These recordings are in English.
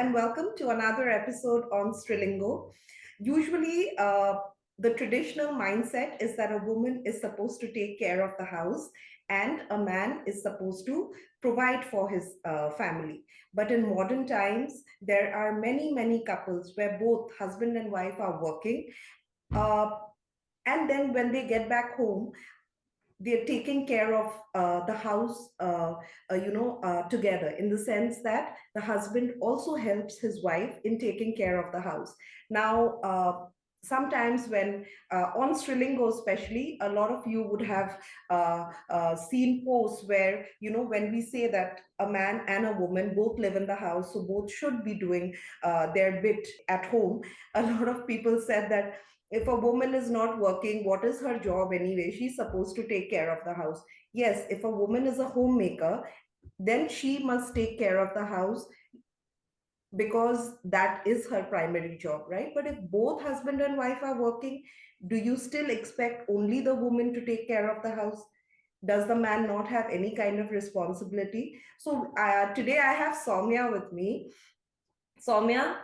and welcome to another episode on Strilingo. Usually, the traditional mindset is that a woman is supposed to take care of the house and a man is supposed to provide for his family. But in modern times, there are many couples where both husband and wife are working. Uh, and then when they get back home, they're taking care of the house together, in the sense that the husband also helps his wife in taking care of the house. Now sometimes when on Strilingo especially, a lot of you would have seen posts where, when we say that a man and a woman both live in the house, so both should be doing their bit at home. A lot of people said that if a woman is not working, what is her job anyway? She's supposed to take care of the house. Yes, if a woman is a homemaker, then she must take care of the house because that is her primary job, right? But if both husband and wife are working, do you still expect only the woman to take care of the house? Does the man not have any kind of responsibility? So today I have Soumya with me. Soumya,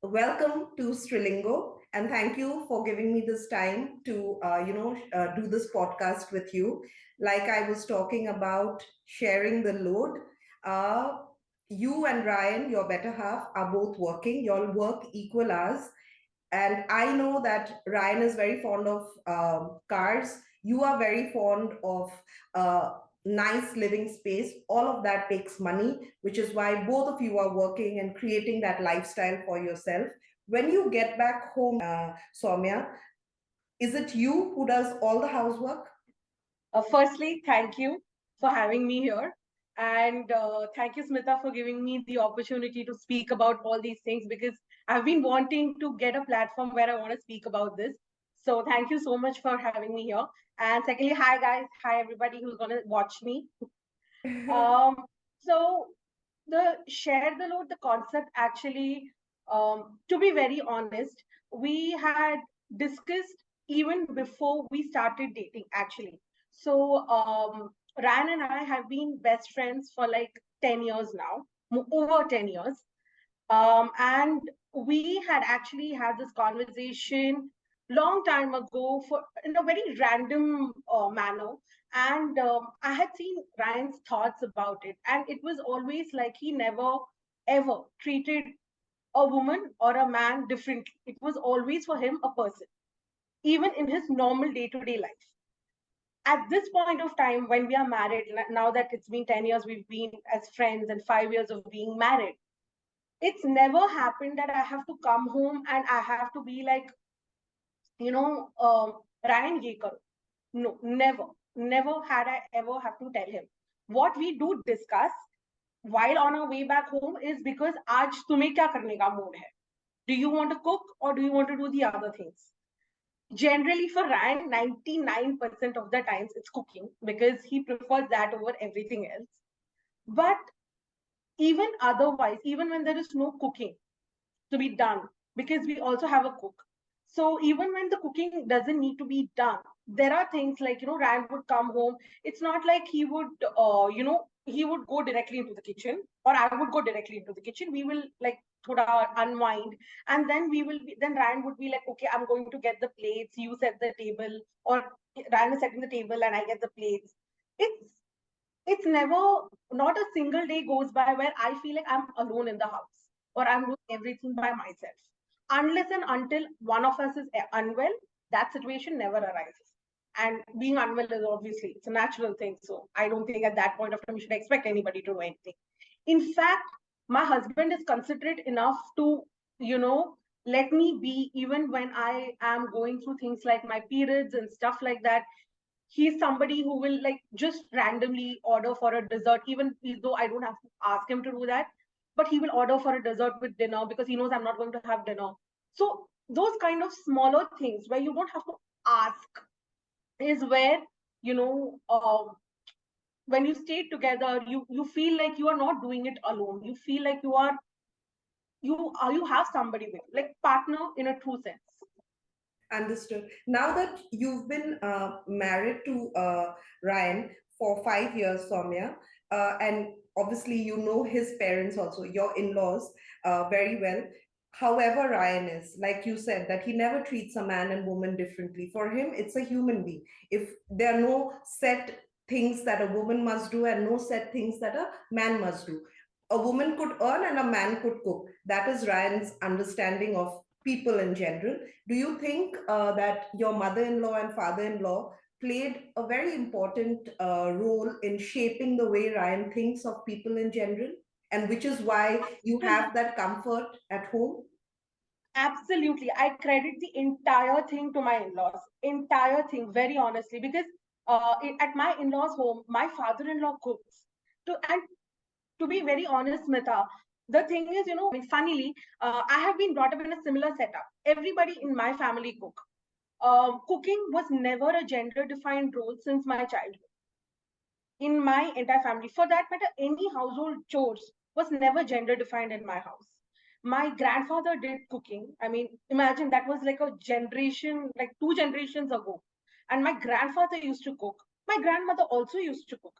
welcome to Strilingo, and thank you for giving me this time to, do this podcast with you. Like I was talking about sharing the load, uh, you and Ryan, your better half, are both working. You all work equal hours, and I know that Ryan is very fond of cars. You are very fond of nice living space. All of that takes money, which is why both of you are working and creating that lifestyle for yourself. When you get back home, Soumya, is it you who does all the housework? Firstly, thank you for having me here. And thank you, Smita, for giving me the opportunity to speak about all these things because I've been wanting to get a platform where I want to speak about this. So thank you so much for having me here. And secondly, hi guys, hi everybody who's gonna watch me. Um, so the share the load, the concept actually, to be very honest, we had discussed even before we started dating actually. So Ryan and I have been best friends for like 10 years now, over 10 years. And we had actually had this conversation long time ago for in a very random manner, and I had seen Ryan's thoughts about it, and it was always like he never ever treated a woman or a man differently. It was always for him a person, even in his normal day-to-day life. At this point of time when we are married, now that it's been 10 years we've been as friends and 5 years of being married, it's never happened that I have to come home and I have to be like, you know, Ryan ye karo. No, never. Never had I ever have to tell him. What we do discuss while on our way back home is because आज तुम्हें क्या करने का mood है? Do you want to cook or do you want to do the other things? Generally for Ryan, 99% of the times it's cooking because he prefers that over everything else. But even otherwise, even when there is no cooking to be done, because we also have a cook. So even when the cooking doesn't need to be done, there are things like, Rand would come home. It's not like he would, he would go directly into the kitchen or I would go directly into the kitchen. We will like thoda unwind, and then then Rand would be like, okay, I'm going to get the plates, you set the table, or Rand is setting the table and I get the plates. It's it's never, not a single day goes by where I feel like I'm alone in the house or I'm doing everything by myself. Unless and until one of us is unwell, that situation never arises. And being unwell is obviously it's a natural thing. So I don't think at that point of time you should expect anybody to do anything. In fact, my husband is considerate enough to, let me be even when I am going through things like my periods and stuff like that. He's somebody who will like just randomly order for a dessert, even though I don't have to ask him to do that. But he will order for a dessert with dinner because he knows I'm not going to have dinner. So those kind of smaller things where you don't have to ask is where, you know, when you stay together, you feel like you are not doing it alone. You feel like you have somebody with you, like partner in a true sense. Understood. Now that you've been married to Ryan for 5 years, Soumya, and obviously you know his parents also, your in-laws, very well. However, Ryan is, like you said, that he never treats a man and woman differently. For him, it's a human being. If there are no set things that a woman must do and no set things that a man must do, a woman could earn and a man could cook. That is Ryan's understanding of people in general. Do you think that your mother-in-law and father-in-law played a very important role in shaping the way Ryan thinks of people in general, and which is why you have that comfort at home? Absolutely. I credit the entire thing to my in-laws. Entire thing, very honestly, because at my in-laws' home, my father-in-law cooks. And to be very honest, Smita, the thing is, I mean, funnily, I have been brought up in a similar setup. Everybody in my family cook. Cooking was never a gender-defined role since my childhood in my entire family. For that matter, any household chores was never gender defined in my house. My grandfather did cooking. I mean, imagine that was like a generation, like 2 generations ago. And my grandfather used to cook. My grandmother also used to cook.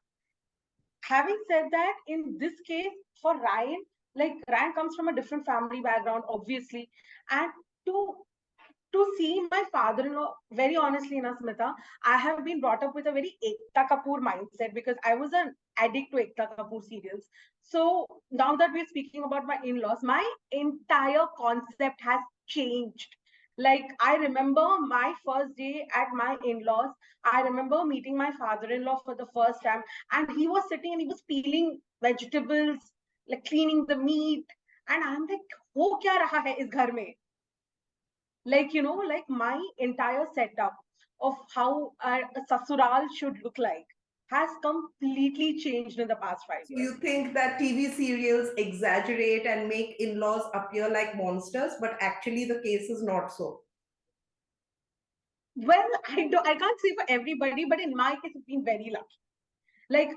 Having said that, in this case, for Ryan, like Ryan comes from a different family background, obviously. And to see my father-in-law, very honestly, Smita, I have been brought up with a very Ekta Kapoor mindset because I was an addict to Ekta Kapoor serials. So now that we're speaking about my in-laws, my entire concept has changed. Like I remember my first day at my in-laws, I remember meeting my father-in-law for the first time, and he was sitting and he was peeling vegetables, like cleaning the meat. And I'm like, हो क्या रहा है इस घर में? Like like my entire setup of how a sasural should look like has completely changed in the past five So years you think that TV serials exaggerate and make in-laws appear like monsters, but actually the case is not so. Well, I can't say for everybody, but in my case it's been very lucky. Like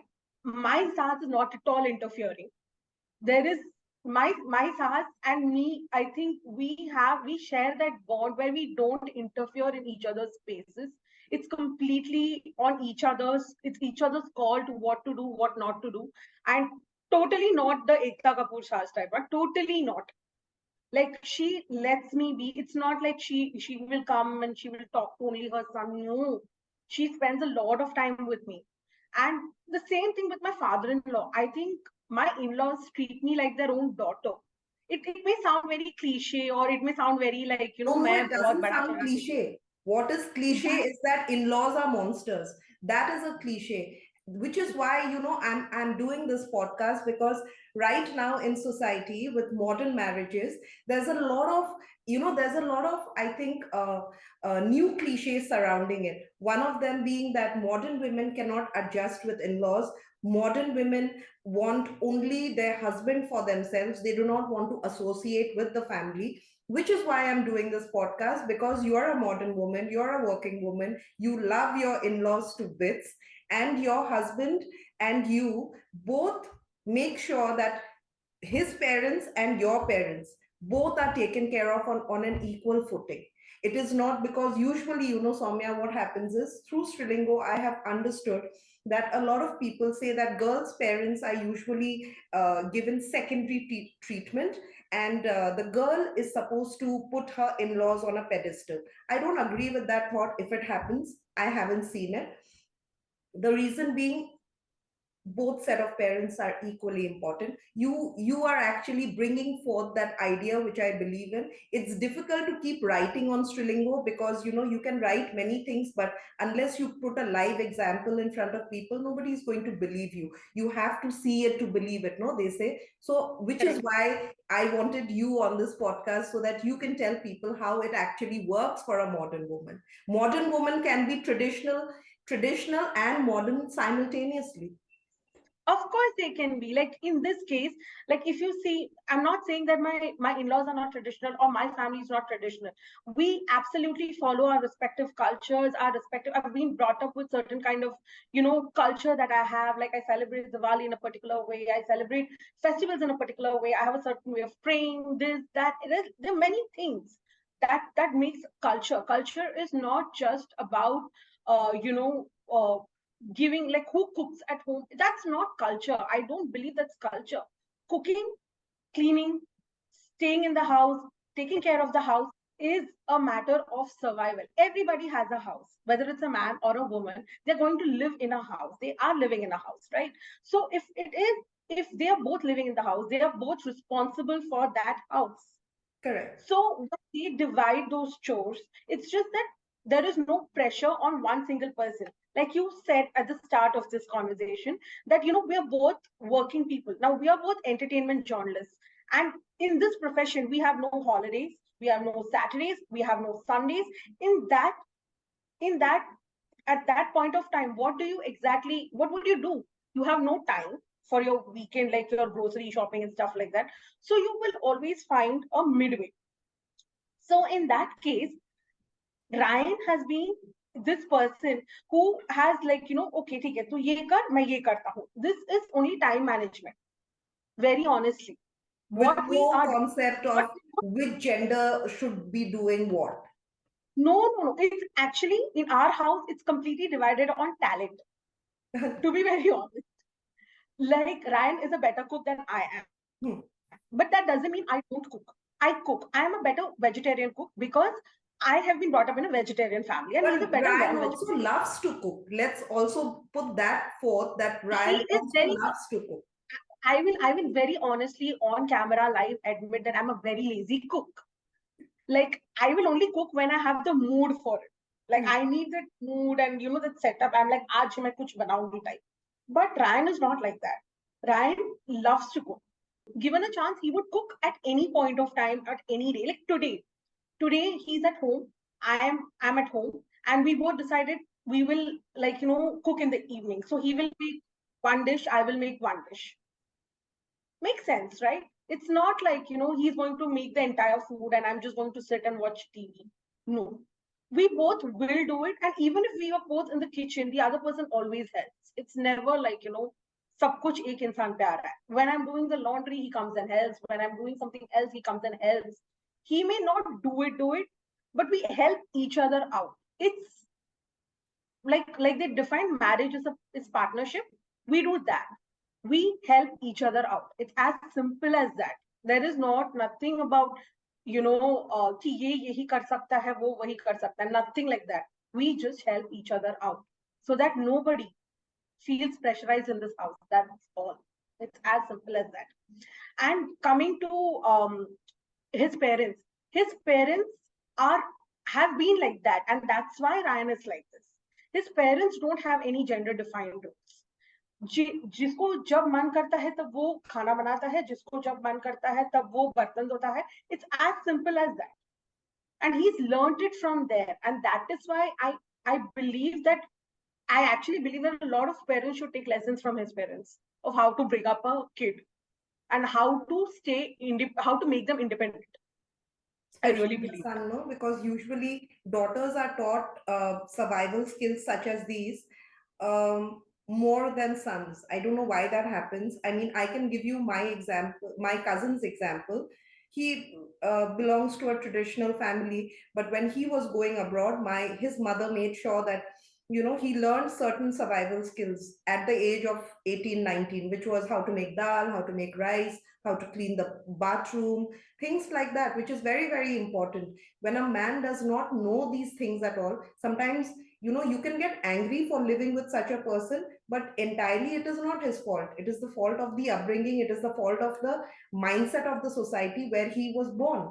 my sas is not at all interfering. There is my sas and me, I think we share that bond where we don't interfere in each other's spaces. It's completely on each other's, it's each other's call to what to do, what not to do. And totally not the Ekta Kapoor sas type, but totally not. Like she lets me be. It's not like she will come and she will talk to only her son. No, she spends a lot of time with me. And the same thing with my father-in-law. I think my in-laws treat me like their own daughter. It may sound very cliche, or it may sound very like No, no, मैं it बहुत doesn't बड़ा sound चौड़ा कुछ cliche. What is cliche exactly. is that in-laws are monsters. That is a cliche, which is why, I'm doing this podcast, because right now in society with modern marriages, there's a lot of, I think, new cliches surrounding it. One of them being that modern women cannot adjust with in-laws. Modern women want only their husband for themselves. They do not want to associate with the family, which is why I'm doing this podcast, because you're a modern woman, you're a working woman, you love your in laws to bits, and your husband and you both make sure that his parents and your parents both are taken care of on an equal footing. It is not because usually, Soumya, what happens is through Strilingo, I have understood that a lot of people say that girls' parents are usually given secondary treatment, and the girl is supposed to put her in laws on a pedestal. I don't agree with that thought. If it happens, I haven't seen it. The reason being, both set of parents are equally important. You are actually bringing forth that idea which I believe in. It's difficult to keep writing on Strilingo because you can write many things, but unless you put a live example in front of people, nobody is going to believe you. You have to see it to believe it, no, they say. So which is Correct. why I wanted you on this podcast, so that you can tell people how it actually works for a modern woman. Modern woman can be traditional and modern simultaneously. Of course they can be. Like in this case, like if you see, I'm not saying that my in-laws are not traditional or my family is not traditional. We absolutely follow our respective cultures, our respective, I've been brought up with certain kind of culture that I have. Like I celebrate Diwali in a particular way, I celebrate festivals in a particular way, I have a certain way of praying, this that there are many things that makes culture. Culture is not just about uh, you know uh, giving, like, who cooks at home. That's not culture. I don't believe that's culture. Cooking, cleaning, staying in the house, taking care of the house is a matter of survival. Everybody has a house, whether it's a man or a woman. They're going to live in a house. They are living in a house, right? So if they are both living in the house, they are both responsible for that house. Correct. So when they divide those chores, it's just that there is no pressure on one single person. Like you said at the start of this conversation, that we are both working people. Now we are both entertainment journalists. And in this profession, we have no holidays, we have no Saturdays, we have no Sundays. In that, at that point of time, what would you do? You have no time for your weekend, like your grocery shopping and stuff like that. So you will always find a midway. So in that case, Ryan has been this person who has, like, okay, ठीक है, तू ये कर, मैं ये करता हूँ. This is only time management. Very honestly, With what we no are, concept but of which gender should be doing what. no. It's actually in our house, it's completely divided on talent. To be very honest, like Ryan is a better cook than I am, Hmm. but that doesn't mean I don't cook. I cook. I am a better vegetarian cook because I have been brought up in a vegetarian family, and he's a But better Ryan also non-vegetarian. loves to cook. Let's also put that forth that He Ryan is also very loves to cook. I will very honestly on camera live admit that I'm a very lazy cook. Like, I will only cook when I have the mood for it. Like, I need that mood and that setup. I'm like, aaj main kuch banaungi type. But Ryan is not like that. Ryan loves to cook. Given a chance, he would cook at any point of time, at any day. Like today. Today he's at home. I'm at home. And we both decided we will, like, cook in the evening. So he will make one dish, I will make one dish. Makes sense, right? It's not like, he's going to make the entire food and I'm just going to sit and watch TV. No. We both will do it. And even if we are both in the kitchen, the other person always helps. It's never like, sab kuch ek insan pe aa raha hai. When I'm doing the laundry, he comes and helps. When I'm doing something else, he comes and helps. He may not do it, but we help each other out. It's like they define marriage as is partnership. We do that. We help each other out. It's as simple as that. There is not nothing about कि ये यही कर सकता है, वो वही कर सकता है. Nothing like that. We just help each other out so that nobody feels pressurized in this house. That's all. It's as simple as that. And coming to his parents are have been like that, and that's why Ryan is like this. His parents don't have any gender defined roles. जिसको जब मन करता है तब वो खाना बनाता है, जिसको जब मन करता है तब वो बर्तन धोता है. It's as simple as that. And he's learned it from there. And that is why I believe that I actually believe that a lot of parents should take lessons from his parents of how to bring up a kid and how to how to make them independent. I really Especially the believe that. son, no? Because usually daughters are taught survival skills such as these more than sons. I don't know why that happens. I mean, I can give you my example, my cousin's example. He belongs to a traditional family, but when he was going abroad, his mother made sure that he learned certain survival skills at the age of 18, 19, which was how to make dal, how to make rice, how to clean the bathroom, things like that, which is very, very important. When a man does not know these things at all, sometimes you can get angry for living with such a person, but entirely it is not his fault. It is the fault of the upbringing, it is the fault of the mindset of the society where he was born.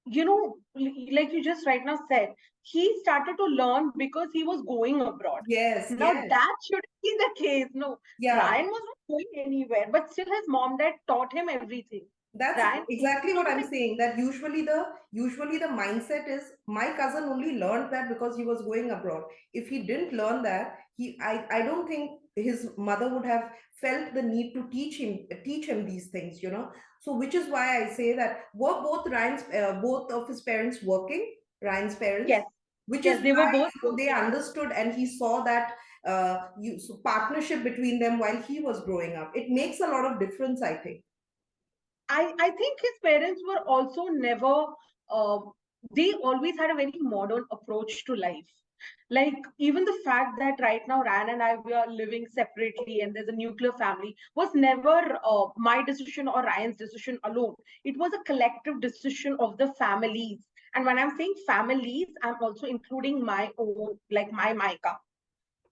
Like you just right now said, he started to learn because he was going abroad. Yes, Now yes. that shouldn't be the case. No, Yeah. Ryan was not going anywhere, but still his mom dad taught him everything. That's Ryan, exactly what I'm saying. That usually the mindset is my cousin only learned that because he was going abroad. If he didn't learn that, I don't think his mother would have felt the need to teach him these things. So which is why I say that were both of his parents working, Ryan's parents, yes, which is yes, they were why both they working. understood and he saw that partnership between them while he was growing up. It makes a lot of difference, I think. I think his parents were also never, uh, they always had a very modern approach to life. Like even the fact that right now Ran and I, we are living separately and there's a nuclear family, was never my decision or Ryan's decision alone. It was a collective decision of the families. And when I'm saying families, I'm also including my own, like my Micah,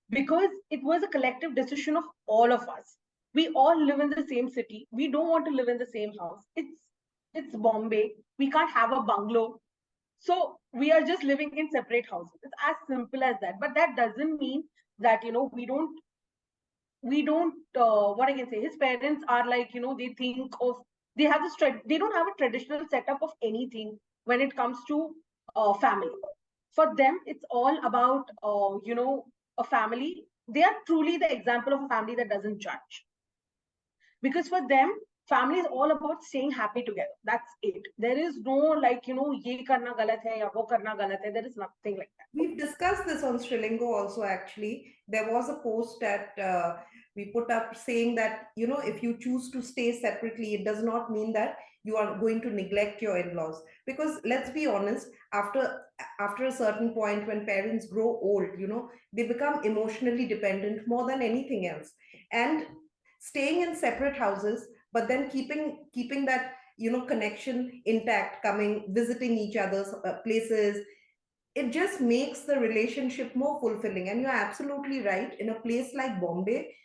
because it was a collective decision of all of us. We all live in the same city. We don't want to live in the same house. It's Bombay. We can't have a bungalow. So we are just living in separate houses. It's as simple as that. But that doesn't mean that, we don't what I can say, his parents are like, they think of, they don't have a traditional setup of anything when it comes to family. For them, it's all about a family. They are truly the example of a family that doesn't judge, because for them, family is all about staying happy together. That's it. There is no like, ye karna galat hai ya wo karna galat hai. There is nothing like that. We've discussed this on Srilingo also, actually. There was a post that we put up saying that, if you choose to stay separately, it does not mean that you are going to neglect your in-laws. Because let's be honest, after a certain point, when parents grow old, they become emotionally dependent more than anything else. And staying in separate houses, but then keeping that connection intact, coming, visiting each other's places, it just makes the relationship more fulfilling. And you're absolutely right. In a place like Bombay,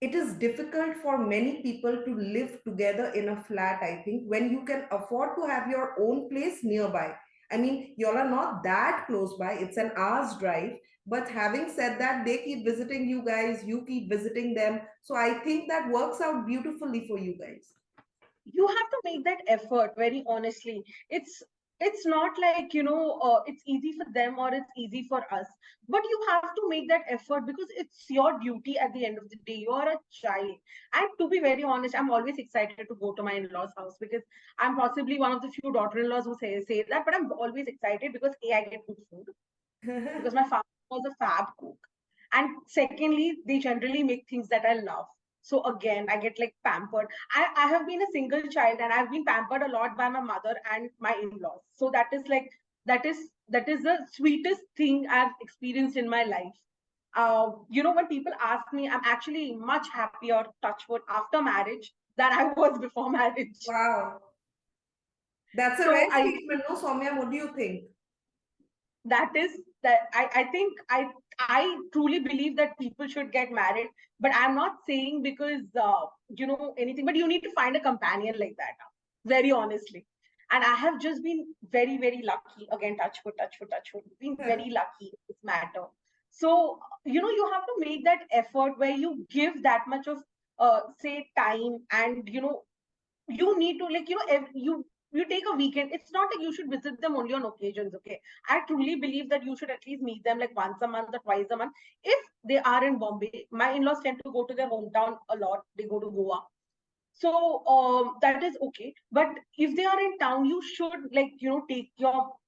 it is difficult for many people to live together in a flat, I think, when you can afford to have your own place nearby. I mean, y'all are not that close by, it's an hour's drive. But having said that, they keep visiting you guys, you keep visiting them. So I think that works out beautifully for you guys. You have to make that effort, very honestly. It's not like, it's easy for them or it's easy for us, but you have to make that effort because it's your duty. At the end of the day, you are a child. And to be very honest, I'm always excited to go to my in-laws house, because I'm possibly one of the few daughter-in-laws who say that. But I'm always excited because A, I get good food, because my father was a fab cook. And secondly, they generally make things that I love. So again, I get like pampered. I have been a single child and I've been pampered a lot by my mother and my in-laws. So that is like, that is the sweetest thing I've experienced in my life. When people ask me, I'm actually much happier, touch wood, after marriage than I was before marriage. Wow, that's a So rare I statement, no, Soumya? What do you think? that is that I think I truly believe that people should get married, but I'm not saying because anything, but you need to find a companion like that, very honestly. And I have just been very, very lucky. Again, touch wood, been very lucky in this matter. So you have to make that effort where you give that much of say time, and you need to, like, you take a weekend. It's not like you should visit them only on occasions, okay? I truly believe that you should at least meet them like once a month or twice a month. If they are in Bombay, my in-laws tend to go to their hometown a lot. They go to Goa. So that is okay. But if they are in town, you should, like,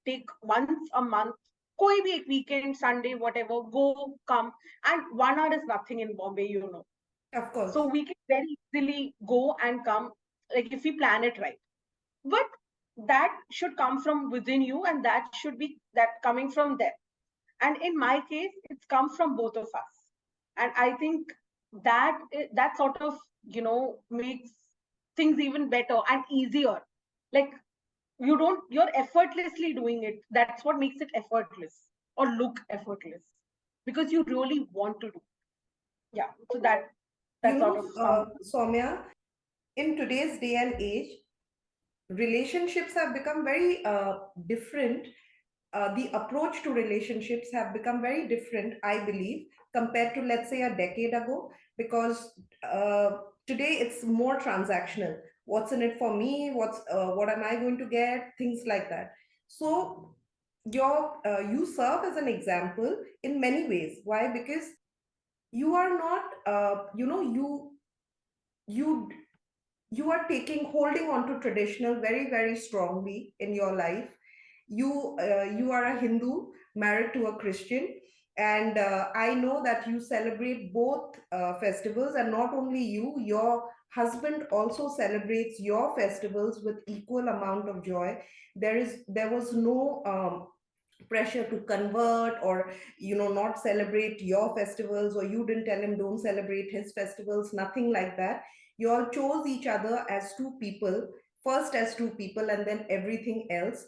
take once a month, koi bhi ek weekend, Sunday, whatever, go, come. And 1 hour is nothing in Bombay, Of so course. we can very easily go and come, like, if we plan it right. But that should come from within you, and that should be that coming from them. And in my case, it's come from both of us. And I think that sort of makes things even better and easier. Like, you're effortlessly doing it. That's what makes it effortless, or look effortless, because you really want to do. Yeah, so that sort of Soumya, in today's day and age, relationships have become very different. The approach to relationships have become very different, I believe, compared to, let's say, a decade ago, because today it's more transactional. What's in it for me? What am I going to get? Things like that. So you serve as an example in many ways. Why? Because you are not, you you are taking holding on to traditional very, very strongly in your life. You are a Hindu married to a Christian, and I know that you celebrate both festivals. And not only you, your husband also celebrates your festivals with equal amount of joy. There was no pressure to convert, or not celebrate your festivals, or you didn't tell him don't celebrate his festivals, nothing like that. You all chose each other as two people, first as two people, and then everything else.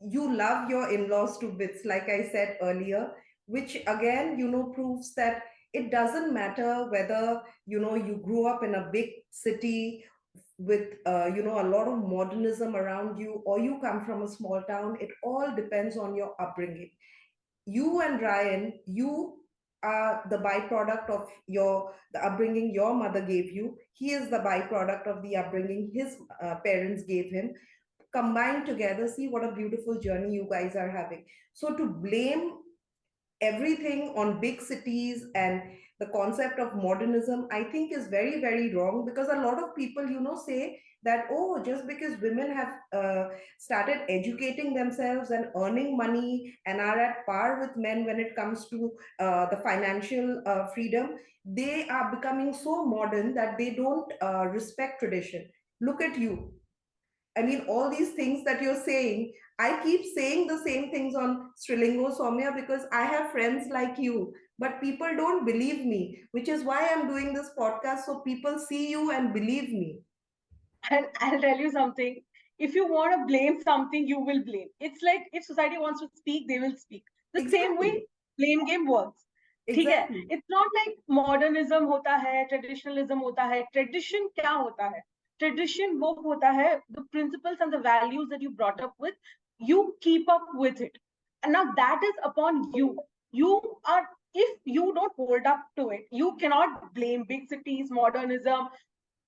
You love your in-laws to bits, like I said earlier, which again proves that it doesn't matter whether you grew up in a big city with a lot of modernism around you, or you come from a small town. It all depends on your upbringing. You and Ryan, you are the byproduct of the upbringing your mother gave you. He is the byproduct of the upbringing his parents gave him. Combined together, see what a beautiful journey you guys are having. So to blame everything on big cities and the concept of modernism, I think is very, very wrong, because a lot of people say that, oh, just because women have started educating themselves and earning money and are at par with men when it comes to the financial freedom, they are becoming so modern that they don't respect tradition. Look at you. I mean, all these things that you're saying, I keep saying the same things on Strilingo, Soumya, because I have friends like you, but people don't believe me, which is why I'm doing this podcast, so people see you and believe me. And I'll tell you something. If you want to blame something, you will blame. It's like if society wants to speak, they will speak. The same way Exactly. blame game works. ठीक है? Exactly. It's not like modernism होता है, traditionalism होता है. Tradition क्या होता है? Tradition वो होता है, the principles and the values that you brought up with, you keep up with it. And now that is upon you. You are, if you don't hold up to it, you cannot blame big cities, modernism.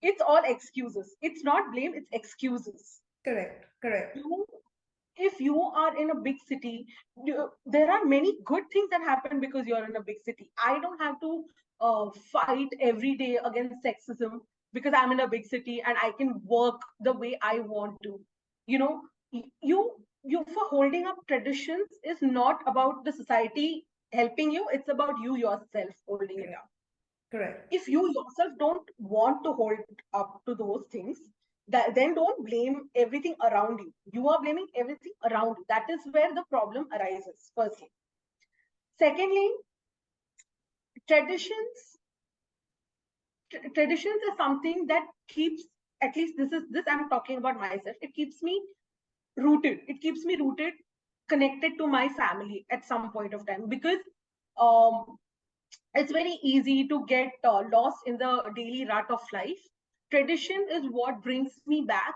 It's all excuses. It's not blame, it's excuses. Correct. Correct. You, if you are in a big city, there are many good things that happen because you're in a big city. I don't have to fight every day against sexism because I'm in a big city and I can work the way I want to. You know, you for holding up traditions is not about the society helping you, it's about you yourself holding it up. Correct. If you yourself don't want to hold up to those things, then don't blame everything around you. You are blaming everything around you. That is where the problem arises, firstly. Secondly, traditions traditions is something that keeps, at least this I'm talking about myself, it keeps me rooted, connected to my family at some point of time, because um it's very easy to get lost in the daily rut of life. Tradition is what brings me back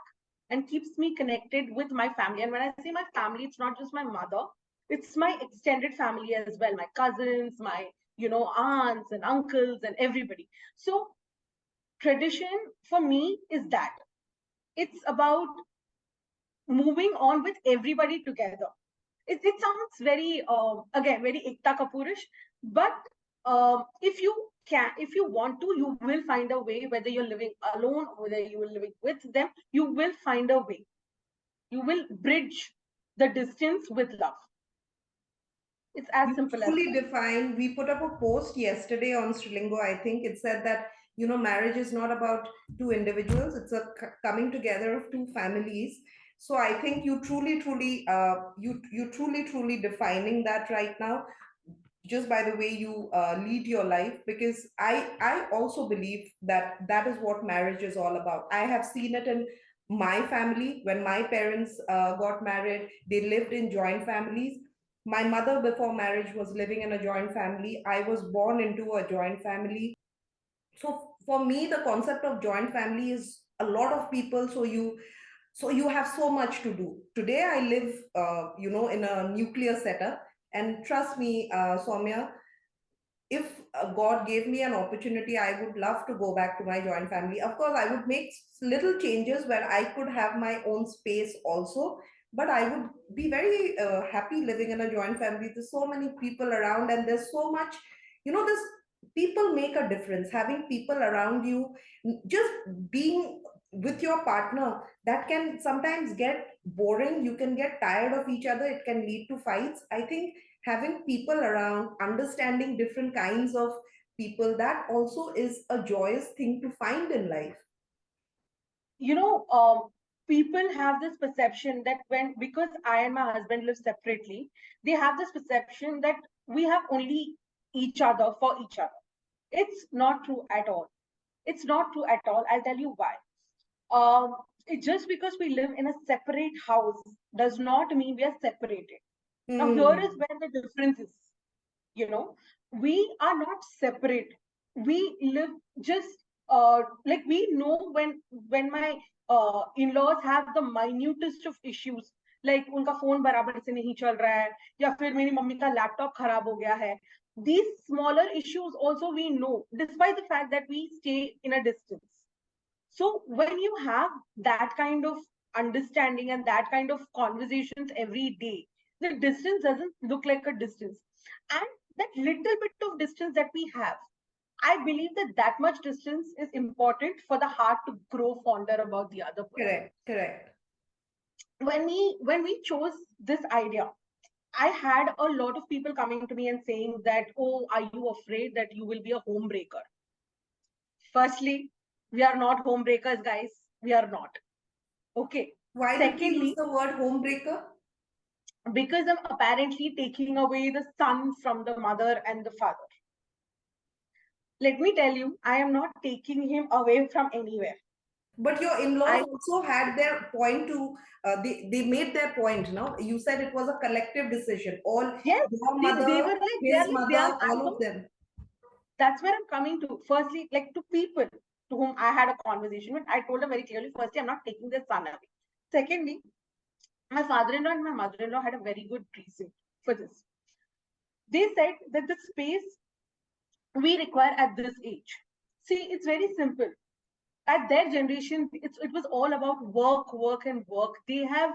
and keeps me connected with my family. And when I say my family, it's not just my mother, it's my extended family as well, my cousins, my aunts and uncles and everybody. So tradition for me is that it's about moving on with everybody together. It sounds very again very Ekta Kapoorish, but if you can, if you want to, you will find a way. Whether you're living alone or whether you are living with them, you will find a way. You will bridge the distance with love. It's as You simple as truly that. define. We put up a post yesterday on Strilingo. I think it said that marriage is not about two individuals; it's a coming together of two families. So I think you truly, truly, you truly, truly defining that right now, just by the way you lead your life. Because I also believe that that is what marriage is all about. I have seen it in my family. When my parents got married, they lived in joint families. My mother before marriage was living in a joint family. I was born into a joint family. So for me, the concept of joint family is a lot of people. So you have so much to do. Today I live in a nuclear setup, and trust me, Soumya, if God gave me an opportunity, I would love to go back to my joint family. Of course, I would make little changes where I could have my own space also, but I would be very happy living in a joint family. There's so many people around, and there's so much, this people make a difference. Having people around you, just being with your partner, that can sometimes get boring. You can get tired of each other. It can lead to fights. I think having people around, understanding different kinds of people, that also is a joyous thing to find in life. You know, people have this perception that because I and my husband live separately, they have this perception that we have only each other for each other. It's not true at all. It's not true at all. I'll tell you why. Just because we live in a separate house does not mean we are separated. Now, here is where the difference is. You know, we are not separate. We live just like we know when my in-laws have the minutest of issues, like उनका phone बराबर से नहीं चल रहा है या फिर मेरी मम्मी का लैपटॉप खराब हो गया है. These smaller issues also we know, despite the fact that we stay in a distance. So when you have that kind of understanding and that kind of conversations every day, the distance doesn't look like a distance. And that little bit of distance that we have, I believe that that much distance is important for the heart to grow fonder about the other person. Correct. When we chose this idea, I had a lot of people coming to me and saying that, oh, are you afraid that you will be a home breaker? Firstly, we are not home breakers, guys. We are not. Okay. Why did you use the word home breaker? Because I'm apparently taking away the son from the mother and the father. Let me tell you, I am not taking him away from anywhere. But your in-laws also had their point to, they made their point, no? You said it was a collective decision. All yes, your mother, they were like, his mother, all of them. That's where I'm coming to. Firstly, like to people to whom I had a conversation with, I told them very clearly, firstly, I'm not taking their son away. Secondly, my father-in-law and my mother-in-law had a very good reason for this. They said that the space we require at this age. See, it's very simple. At their generation, it was all about work, and work. They have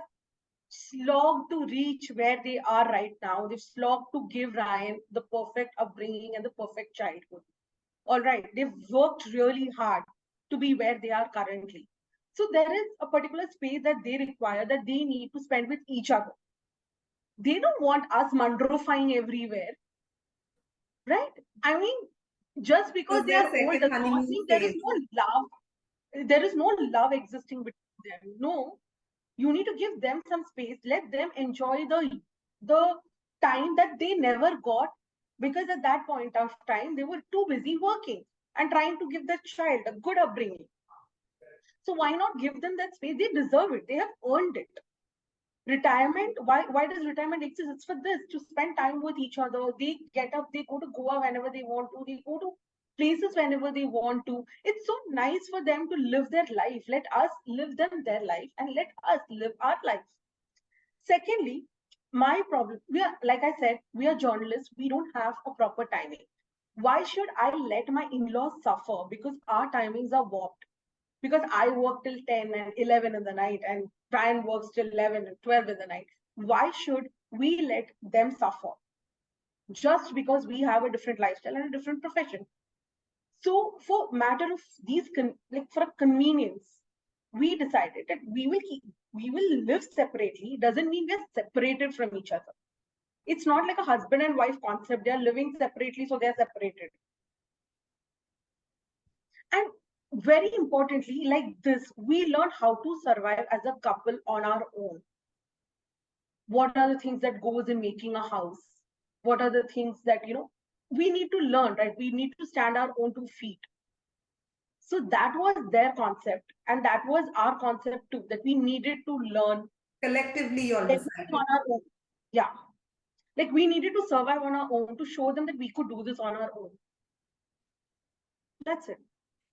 slogged to reach where they are right now. They've slogged to give Ryan the perfect upbringing and the perfect childhood. All right, they've worked really hard to be where they are currently. So there is a particular space that they require, that they need to spend with each other. They don't want us mandrofying everywhere, right? I mean, just because they are old does not mean there is no love. There is no love existing between them. No, you need to give them some space. Let them enjoy the time that they never got, because at that point of time they were too busy working and trying to give their child a good upbringing. So why not give them that space? They deserve it. They have earned it. Retirement, why does retirement exist? It's for this, to spend time with each other. They get up, they go to Goa whenever they want to, they go to places whenever they want to. It's so nice for them to live their life. Let us live them their life and let us live our life. Secondly, my problem, we are, like I said, we are journalists, we don't have a proper timing. Why should I let my in-laws suffer because our timings are warped? Because I work till 10 and 11 in the night and Brian works till 11 and 12 in the night. Why should we let them suffer just because we have a different lifestyle and a different profession? So for matter of these, like for a convenience, we decided that we will live separately. Doesn't mean we're separated from each other. It's not like a husband and wife concept. They're living separately, so they're separated. And very importantly, like this, we learn how to survive as a couple on our own. What are the things that goes in making a house? What are the things that, we need to learn, right? We need to stand our own 2 feet. So that was their concept, and that was our concept too, that we needed to learn collectively. You decided on our own. Yeah, like we needed to survive on our own to show them that we could do this on our own. That's it.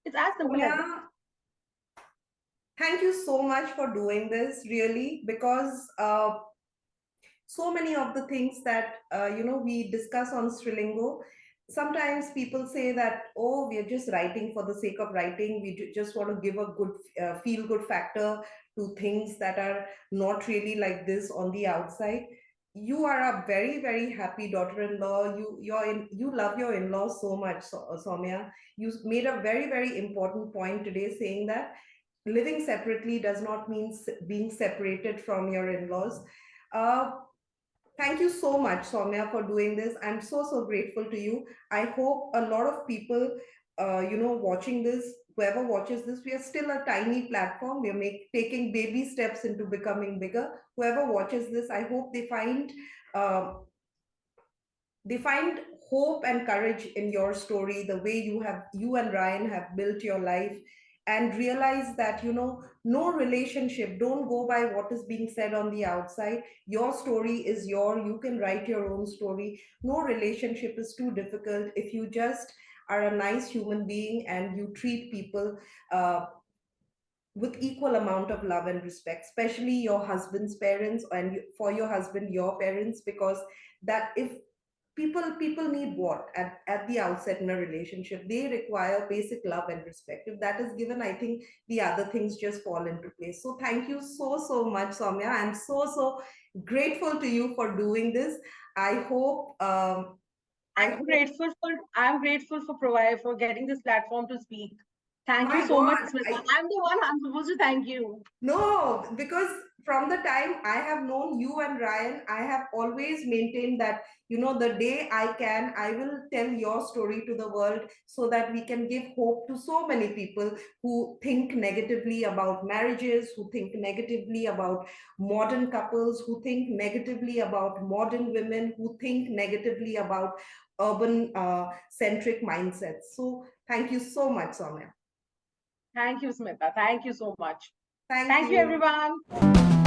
It's as simple as that. Thank you so much for doing this, really, because so many of the things that we discuss on Strilingo, sometimes people say that, oh, we are just writing for the sake of writing. We just want to give a good feel good factor to things that are not really like this on the outside. You are a very, very happy daughter-in-law. You love your in-laws so much, Soumya. You made a very, very important point today, saying that living separately does not mean being separated from your in-laws. Thank you so much, Soumya, for doing this. I'm so, so grateful to you. I hope a lot of people watching this, whoever watches this, we are still a tiny platform. We are taking baby steps into becoming bigger. Whoever watches this, I hope uh, they find hope and courage in your story, the way you and Ryan have built your life, and realize that, no relationship, don't go by what is being said on the outside. Your story is you can write your own story. No relationship is too difficult if you just are a nice human being and you treat people uh, with equal amount of love and respect, especially your husband's parents, and for your husband, your parents, because that if people need what at the outset in a relationship, they require basic love and respect. If that is given, I think the other things just fall into place. So thank you so much, Soumya. I'm so grateful to you for doing this. I hope I I'm hope grateful for I'm grateful for provide for getting this platform to speak. Thank you my so much, god Smita. I I'm the one I'm supposed to thank you. No, because from the time I have known you and Ryan, I have always maintained that, the day I can, I will tell your story to the world so that we can give hope to so many people who think negatively about marriages, who think negatively about modern couples, who think negatively about modern women, who think negatively about urban centric mindsets. So thank you so much, Soumya. Thank you, Smita. Thank you so much. Thank Thank you, you. everyone.